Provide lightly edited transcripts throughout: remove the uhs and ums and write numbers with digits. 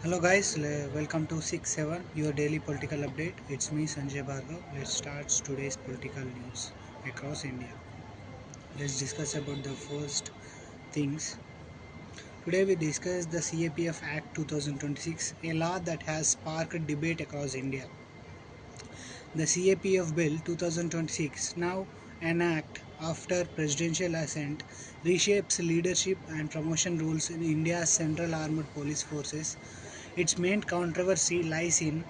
Hello guys, welcome to 6-7, your daily political update. It's me Sanjay Bhargav. Let's start today's political news across India. Let's discuss about the first things. Today we discuss the CAPF Act 2026, a law that has sparked debate across India. The CAPF Bill 2026, now an act after presidential assent, reshapes leadership and promotion rules in India's Central Armed Police Forces. Its main controversy lies in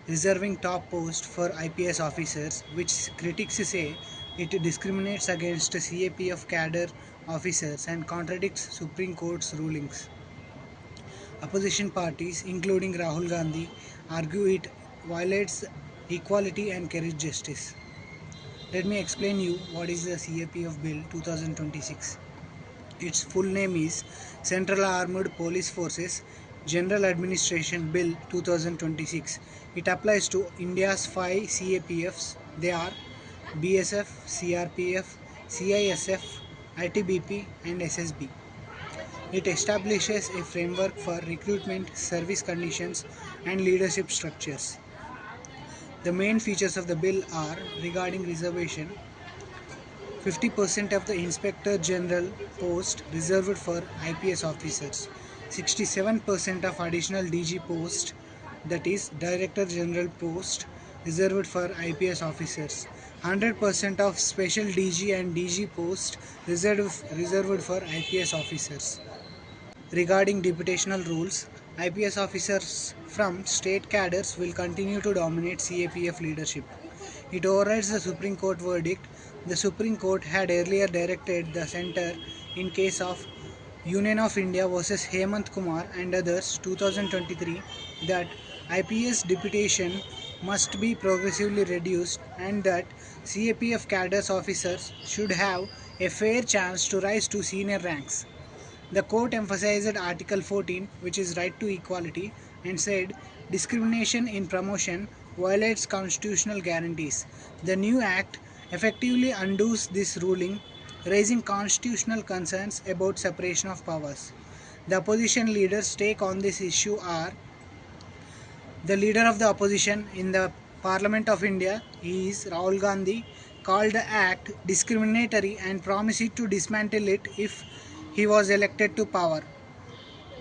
reserving top posts for IPS officers, which critics say it discriminates against CAPF cadre officers and contradicts Supreme Court's rulings. Opposition parties, including Rahul Gandhi, argue it violates equality and career justice. Let me explain you what is the CAPF Bill 2026. Its full name is Central Armed Police Forces General Administration Bill 2026. It applies to India's 5 CAPFs. They are BSF, CRPF, CISF, ITBP and SSB. It establishes a framework for recruitment, service conditions and leadership structures. The main features of the bill are regarding reservation. 50% of the Inspector General post reserved for IPS officers. 67% of additional DG post, that is Director General post, reserved for IPS officers. 100% of special DG and DG post reserved for IPS officers. Regarding deputational rules, IPS officers from state cadres will continue to dominate CAPF leadership. It overrides the Supreme Court verdict. The Supreme Court had earlier directed the centre in case of Union of India versus Hemant Kumar and others 2023 that IPS deputation must be progressively reduced and that CAPF cadres officers should have a fair chance to rise to senior ranks. The court emphasized Article 14, which is right to equality, and said discrimination in promotion violates constitutional guarantees. The new act effectively undoes this ruling, raising constitutional concerns about separation of powers. The opposition leaders' take on this issue are: the leader of the opposition in the Parliament of India is Rahul Gandhi, called the act discriminatory and promised to dismantle it if he was elected to power.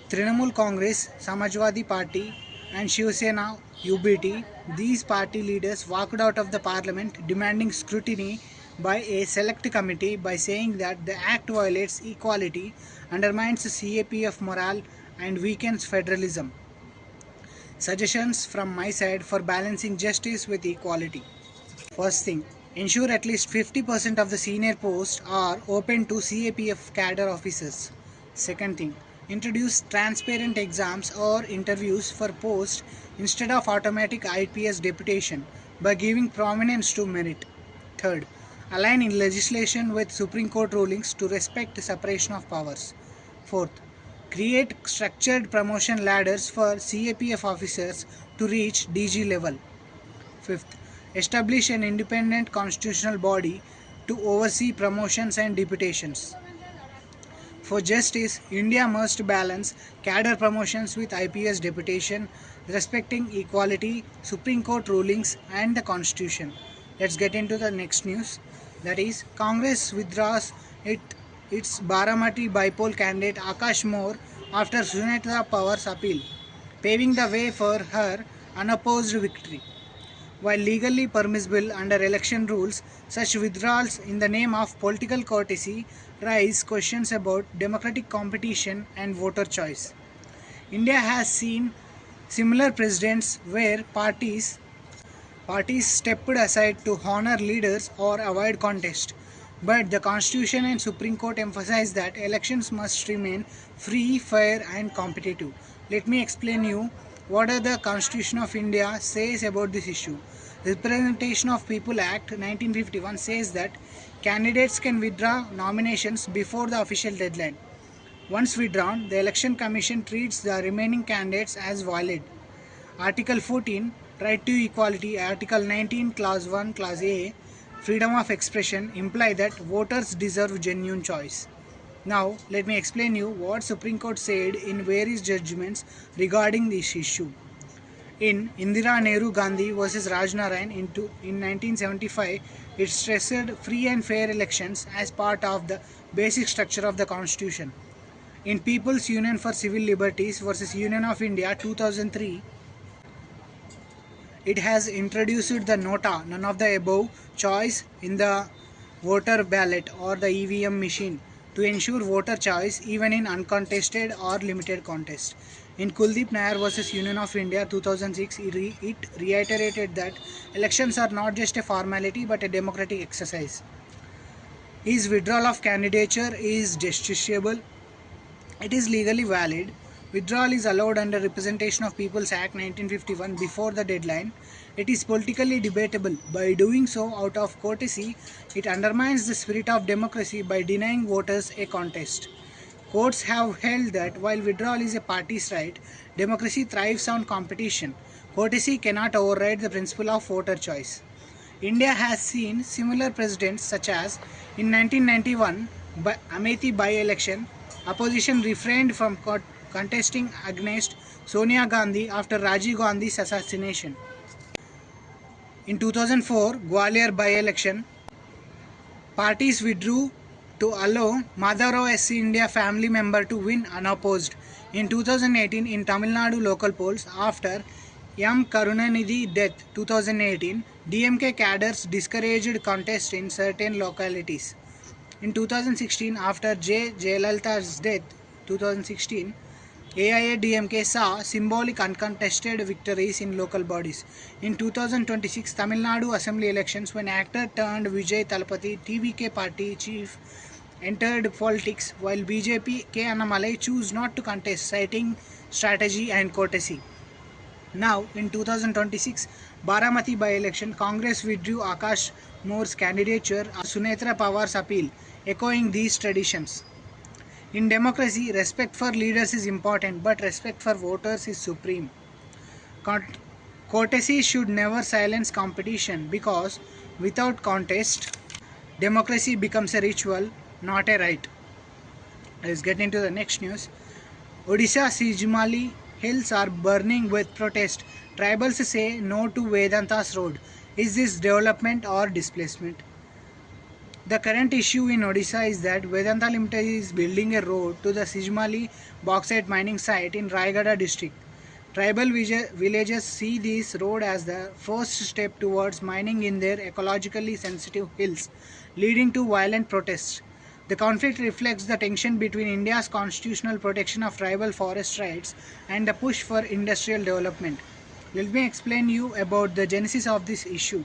Trinamool Congress, Samajwadi Party and Shiv Sena UBT, these party leaders walked out of the parliament demanding scrutiny by a select committee by saying that the act violates equality, undermines CAPF morale and weakens federalism. Suggestions from my side for balancing justice with equality. First thing, ensure at least 50% of the senior posts are open to CAPF cadre officers. Second thing, introduce transparent exams or interviews for posts instead of automatic IPS deputation by giving prominence to merit. Third, align in legislation with Supreme Court rulings to respect separation of powers. Fourth, create structured promotion ladders for CAPF officers to reach DG level. Fifth, establish an independent constitutional body to oversee promotions and deputations. For justice, India must balance cadre promotions with IPS deputation, respecting equality, Supreme Court rulings and the Constitution. Let's get into the next news. That is, Congress withdraws its Baramati Bypoll candidate Akash Moore after Sunetra Pawar's appeal, paving the way for her unopposed victory. While legally permissible under election rules, such withdrawals in the name of political courtesy raise questions about democratic competition and voter choice. India has seen similar precedents where parties stepped aside to honor leaders or avoid contest. But the Constitution and Supreme Court emphasize that elections must remain free, fair and competitive. Let me explain you what the Constitution of India says about this issue. Representation of People Act 1951 says that candidates can withdraw nominations before the official deadline. Once withdrawn, the Election Commission treats the remaining candidates as valid. Article 14, Right to Equality, Article 19, Clause 1, Clause A, Freedom of Expression imply that voters deserve genuine choice. Now, let me explain you what Supreme Court said in various judgments regarding this issue. In Indira Nehru Gandhi versus Rajnarayan in 1975, it stressed free and fair elections as part of the basic structure of the Constitution. In People's Union for Civil Liberties versus Union of India 2003, it has introduced the nota, none of the above, choice in the voter ballot or the EVM machine to ensure voter choice even in uncontested or limited contest. In Kuldeep Nair versus Union of India 2006, it reiterated that elections are not just a formality but a democratic exercise. Is withdrawal of candidature is justiciable? It is legally valid. Withdrawal is allowed under Representation of People's Act 1951 before the deadline. It is politically debatable. By doing so out of courtesy, it undermines the spirit of democracy by denying voters a contest. Courts have held that while withdrawal is a party's right, democracy thrives on competition. Courtesy cannot override the principle of voter choice. India has seen similar precedents such as in 1991 Amethi by-election, opposition refrained from contesting against Sonia Gandhi after Rajiv Gandhi's assassination. In 2004 Gwalior by-election, parties withdrew to allow Madhavrao Scindia family member to win unopposed. In 2018 in Tamil Nadu local polls, after M. Karunanidhi death 2018, DMK cadres discouraged contest in certain localities. In 2016, after J. Jayalalitha's death 2016, AIADMK saw symbolic uncontested victories in local bodies. In 2026 Tamil Nadu Assembly elections, when actor turned Vijay Thalapathy TVK party chief entered politics, while BJP K. Annamalai chose not to contest, citing strategy and courtesy. Now, in 2026 Baramati by-election, Congress withdrew Akash Moore's candidature, Sunetra Pawar's appeal, echoing these traditions. In democracy, respect for leaders is important, but respect for voters is supreme. Courtesy should never silence competition, because without contest, democracy becomes a ritual, not a right. Let's get into the next news. Odisha Sijimali Hills are burning with protest. Tribals say no to Vedanta's road. Is this development or displacement? The current issue in Odisha is that Vedanta Limited is building a road to the Sijimali bauxite mining site in Raigada district. Tribal villagers see this road as the first step towards mining in their ecologically sensitive hills, leading to violent protests. The conflict reflects the tension between India's constitutional protection of tribal forest rights and the push for industrial development. Let me explain you about the genesis of this issue.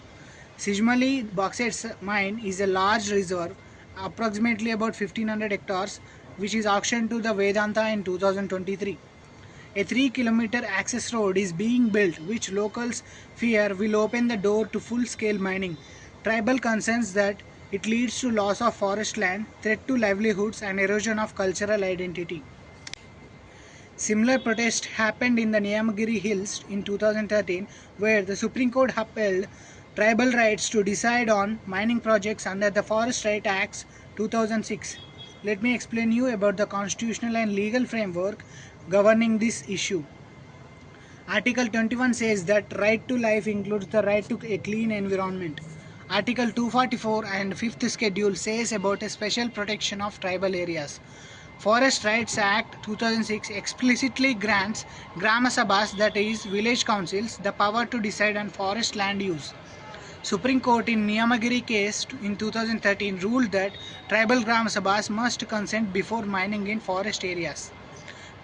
Sijimali bauxite mine is a large reserve, approximately about 1500 hectares, which is auctioned to the Vedanta in 2023. A 3-kilometer access road is being built, which locals fear will open the door to full-scale mining. Tribal concerns that it leads to loss of forest land, threat to livelihoods, and erosion of cultural identity. Similar protests happened in the Niyamagiri Hills in 2013, where the Supreme Court upheld tribal rights to decide on mining projects under the Forest Right Acts 2006. Let me explain you about the constitutional and legal framework governing this issue. Article 21 says that right to life includes the right to a clean environment. Article 244 and 5th schedule says about a special protection of tribal areas. Forest Rights Act 2006 explicitly grants Grama Sabhas, that is village councils, the power to decide on forest land use. Supreme Court in Niyamagiri case in 2013 ruled that tribal Gram Sabhas must consent before mining in forest areas.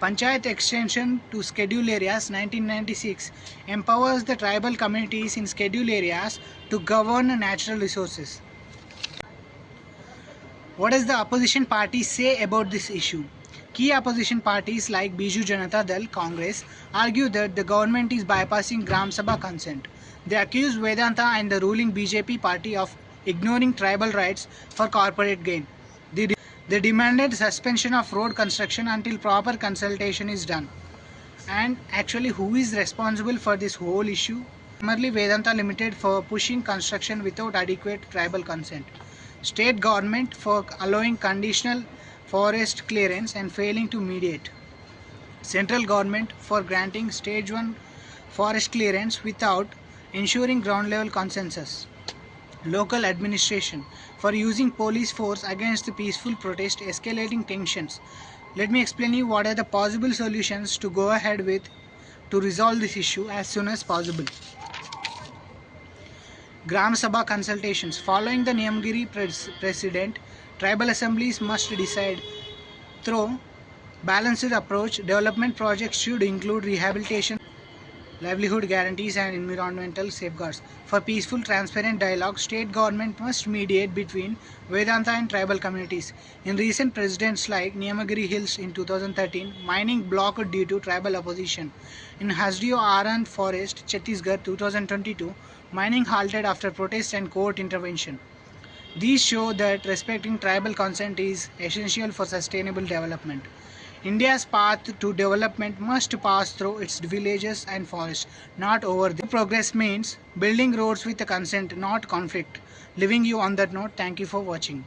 Panchayat Extension to Schedule Areas 1996 empowers the tribal communities in schedule areas to govern natural resources. What does the opposition parties say about this issue? Key opposition parties like Biju Janata Dal, Congress, argue that the government is bypassing Gram Sabha consent. They accuse Vedanta and the ruling BJP party of ignoring tribal rights for corporate gain. They demanded suspension of road construction until proper consultation is done. And actually, who is responsible for this whole issue? Primarily Vedanta Limited for pushing construction without adequate tribal consent. State government for allowing conditional forest clearance and failing to mediate. Central government for granting stage 1 forest clearance without ensuring ground level consensus. Local administration for using police force against the peaceful protest, escalating tensions. Let me explain you what are the possible solutions to go ahead with to resolve this issue as soon as possible. Gram Sabha consultations. Following the Niyamgiri precedent, tribal assemblies must decide through balanced approach. Development projects should include rehabilitation, livelihood guarantees and environmental safeguards. For peaceful, transparent dialogue, state government must mediate between Vedanta and tribal communities. In recent precedents like Niyamgiri Hills in 2013, mining blocked due to tribal opposition. In Hasdio Aran Forest, Chhattisgarh 2022, mining halted after protest and court intervention. These show that respecting tribal consent is essential for sustainable development. India's path to development must pass through its villages and forests, not over them. Progress means building roads with consent, not conflict. Leaving you on that note, thank you for watching.